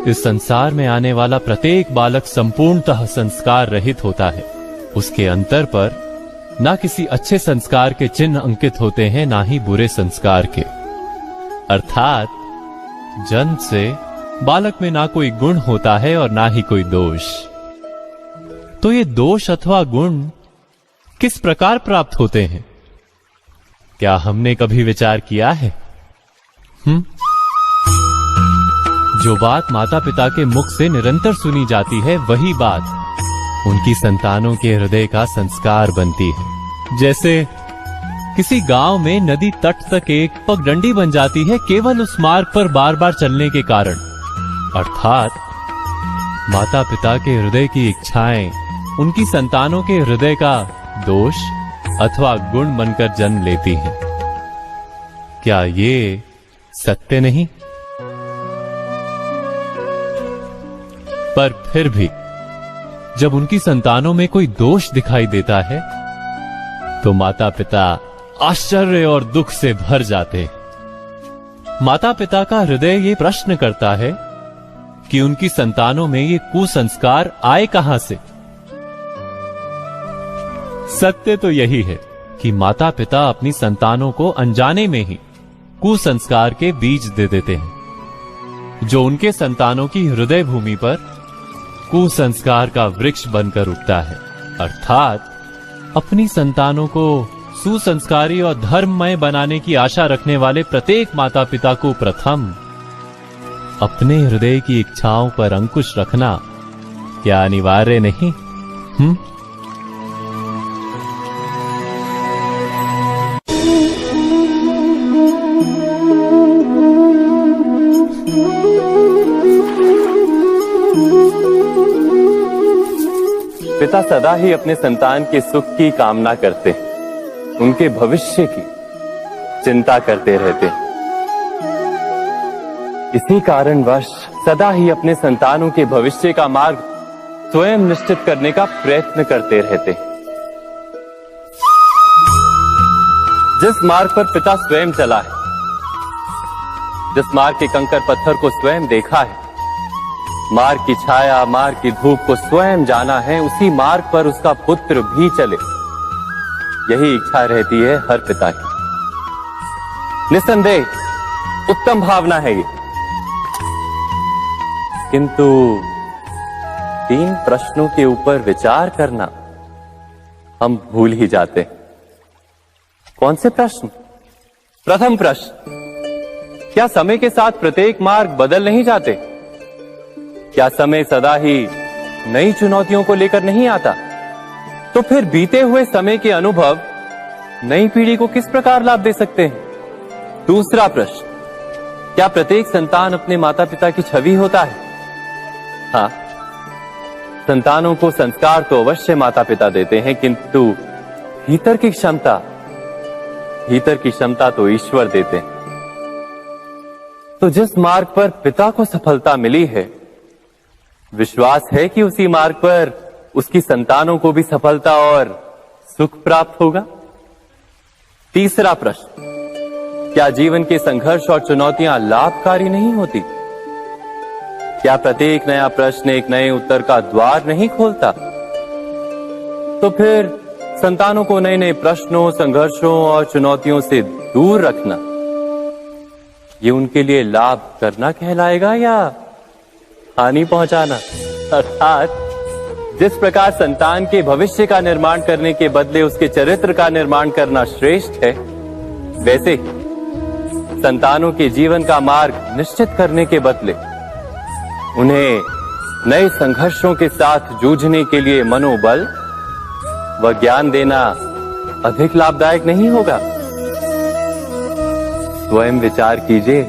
इस संसार में आने वाला प्रत्येक बालक संपूर्णतः संस्कार रहित होता है। उसके अंतर पर ना किसी अच्छे संस्कार के चिन्ह अंकित होते हैं, ना ही बुरे संस्कार के। अर्थात जन्म से बालक में ना कोई गुण होता है और ना ही कोई दोष। तो ये दोष अथवा गुण किस प्रकार प्राप्त होते हैं? क्या हमने कभी विचार किया है? जो बात माता पिता के मुख से निरंतर सुनी जाती है, वही बात उनकी संतानों के हृदय का संस्कार बनती है। जैसे किसी गांव में नदी तट तक एक पगडंडी बन जाती है केवल उस मार्ग पर बार बार चलने के कारण। अर्थात माता पिता के हृदय की इच्छाएं उनकी संतानों के हृदय का दोष अथवा गुण बनकर जन्म लेती हैं। क्या ये सत्य नहीं? पर फिर भी जब उनकी संतानों में कोई दोष दिखाई देता है तो माता पिता आश्चर्य और दुख से भर जाते। माता पिता का हृदय ये प्रश्न करता है कि उनकी संतानों में ये कुसंस्कार आए कहां से। सत्य तो यही है कि माता पिता अपनी संतानों को अनजाने में ही कुसंस्कार के बीज दे देते हैं, जो उनके संतानों की हृदय भूमि पर कुसंस्कार का वृक्ष बनकर उगता है। अर्थात अपनी संतानों को सुसंस्कारी और धर्ममय बनाने की आशा रखने वाले प्रत्येक माता पिता को प्रथम अपने हृदय की इच्छाओं पर अंकुश रखना क्या अनिवार्य नहीं? पिता सदा ही अपने संतान के सुख की कामना करते हैं, उनके भविष्य की चिंता करते रहते हैं। इसी कारणवश सदा ही अपने संतानों के भविष्य का मार्ग स्वयं निश्चित करने का प्रयत्न करते रहते हैं। जिस मार्ग पर पिता स्वयं चला है, जिस मार्ग के कंकर पत्थर को स्वयं देखा है, मार्ग की छाया, मार्ग की धूप को स्वयं जाना है, उसी मार्ग पर उसका पुत्र भी चले, यही इच्छा रहती है हर पिता की। निस्संदेह उत्तम भावना है ये, किंतु 3 प्रश्नों के ऊपर विचार करना हम भूल ही जाते। कौन से प्रश्न? प्रथम प्रश्न, क्या समय के साथ प्रत्येक मार्ग बदल नहीं जाते? क्या समय सदा ही नई चुनौतियों को लेकर नहीं आता? तो फिर बीते हुए समय के अनुभव नई पीढ़ी को किस प्रकार लाभ दे सकते हैं? दूसरा प्रश्न, क्या प्रत्येक संतान अपने माता पिता की छवि होता है? हाँ, संतानों को संस्कार तो अवश्य माता पिता देते हैं, किंतु भीतर की क्षमता तो ईश्वर देते हैं। तो जिस मार्ग पर पिता को सफलता मिली है, विश्वास है कि उसी मार्ग पर उसकी संतानों को भी सफलता और सुख प्राप्त होगा। तीसरा प्रश्न, क्या जीवन के संघर्ष और चुनौतियां लाभकारी नहीं होती? क्या प्रत्येक नया प्रश्न एक नए उत्तर का द्वार नहीं खोलता? तो फिर संतानों को नए नए प्रश्नों, संघर्षों और चुनौतियों से दूर रखना, ये उनके लिए लाभ करना कहलाएगा या हानि पहुंचाना? अर्थात जिस प्रकार संतान के भविष्य का निर्माण करने के बदले उसके चरित्र का निर्माण करना श्रेष्ठ है, वैसे ही संतानों के जीवन का मार्ग निश्चित करने के बदले उन्हें नए संघर्षों के साथ जूझने के लिए मनोबल व ज्ञान देना अधिक लाभदायक नहीं होगा? स्वयं विचार कीजिए।